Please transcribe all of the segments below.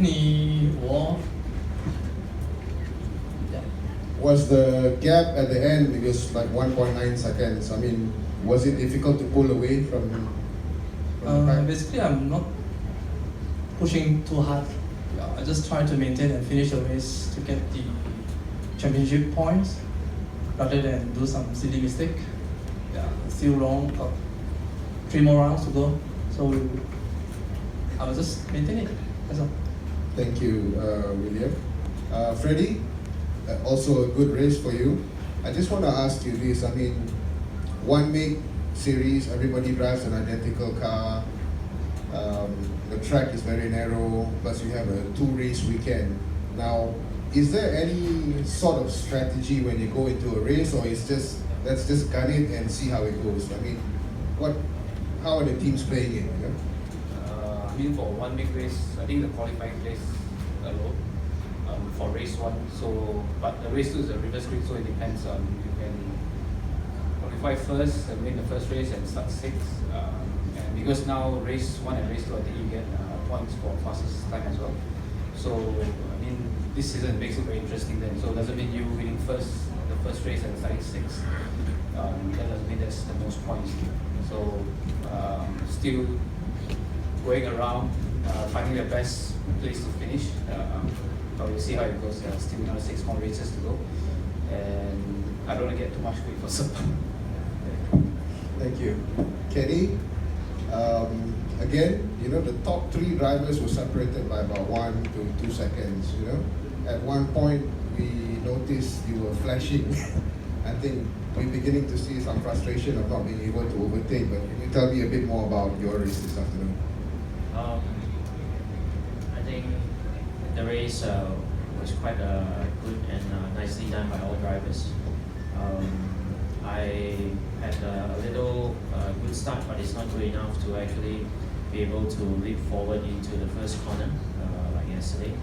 20 war. Yeah. Was the gap at the end, because like 1.9 seconds, I mean, was it difficult to pull away from the pack? Basically, I'm not pushing too hard. Yeah, I just try to maintain and finish the race to get the championship points rather than do some silly mistake. Yeah, still wrong. Got 3 more rounds to go, so I will just maintain it. That's all. Thank you, William. Freddie, also a good race for you. I just want to ask you this. I mean, one make series, everybody drives an identical car. The track is very narrow, plus you have a 2-race weekend. Now, is there any sort of strategy when you go into a race, or is just let's just gun it and see how it goes? I mean, how are the teams playing it? You know? I mean, for one big race, I think the qualifying place alone for race 1. So, but the race 2 is a reverse grid, so it depends on you can qualify first and win the first race and start 6th. And because now race 1 and race 2, I think you get points for fastest time as well. So, I mean, this season makes it very interesting then. So, it doesn't mean you winning the first race and starting 6th. That doesn't mean that's the most points. So, still going around, finding the best place to finish. But we'll see how it goes. Still another 6 more races to go. And I don't want to get too much weight for supper. Thank you. Kenny, again, you know, the top 3 drivers were separated by about 1 to 2 seconds, you know. At one point, we noticed you were flashing. I think we're beginning to see some frustration of not being able to overtake, but can you tell me a bit more about your race this afternoon? I think the race was quite good and nicely done by all drivers. I had a little good start, but it's not good enough to actually be able to leap forward into the first corner like yesterday.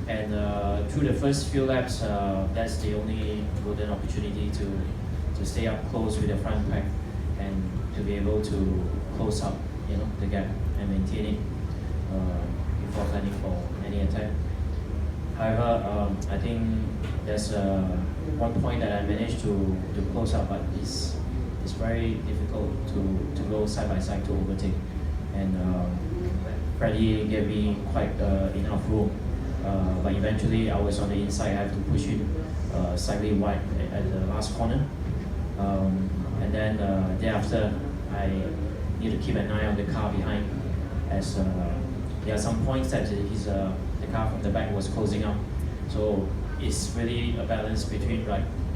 And through the first few laps, that's the only golden opportunity to stay up close with the front pack and to be able to close up, the gap and maintain it before planning for any attack. However, I think there's one point that I managed to close up, but it's very difficult to go side by side to overtake. And Freddie gave me quite enough room, but eventually I was on the inside. I have to push it slightly wide at the last corner, and then thereafter I need to keep an eye on the car behind, as there are some points that the car from the back was closing up. So it's really a balance between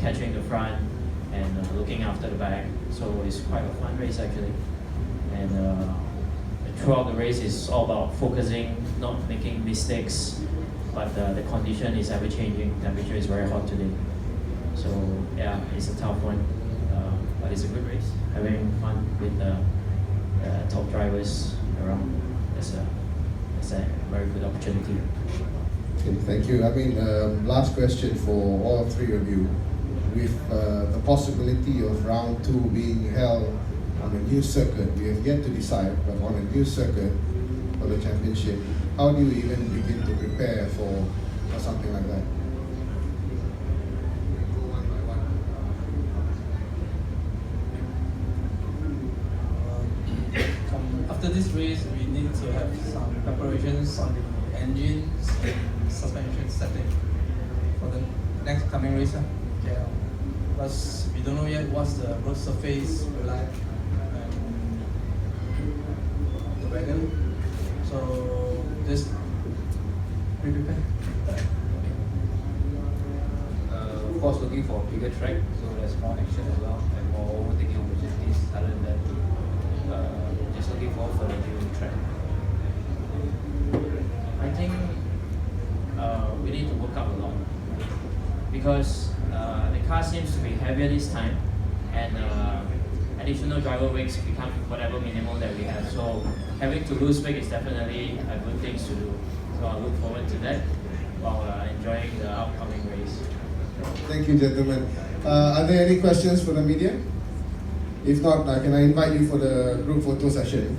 catching the front and looking after the back. So it's quite a fun race actually. And throughout the race, it's all about focusing, not making mistakes. But the condition is ever changing. Temperature is very hot today. So yeah, it's a tough one. But it's a good race. Having fun with the top drivers around. It's a very good opportunity. Okay, thank you. I mean, last question for all 3 of you. With the possibility of round 2 being held on a new circuit, we have yet to decide, but on a new circuit for the championship, how do you even begin to prepare for something like that? After this race, we need to have some preparations on the engines and suspension setting for the next coming race. Yeah. Because we don't know yet what's the road surface will like and the weather. So just prepare. Of course, looking for a bigger track, so there's more action as well and more overtaking opportunities. Other than that, just looking forward for the new track. I think we need to work up a lot because the car seems to be heavier this time, and additional driver weights become whatever minimal that we have. So having to lose weight is definitely a good thing to do. So I look forward to that while enjoying the upcoming race. Thank you, gentlemen. Are there any questions for the media? If not, can I invite you for the group photo session?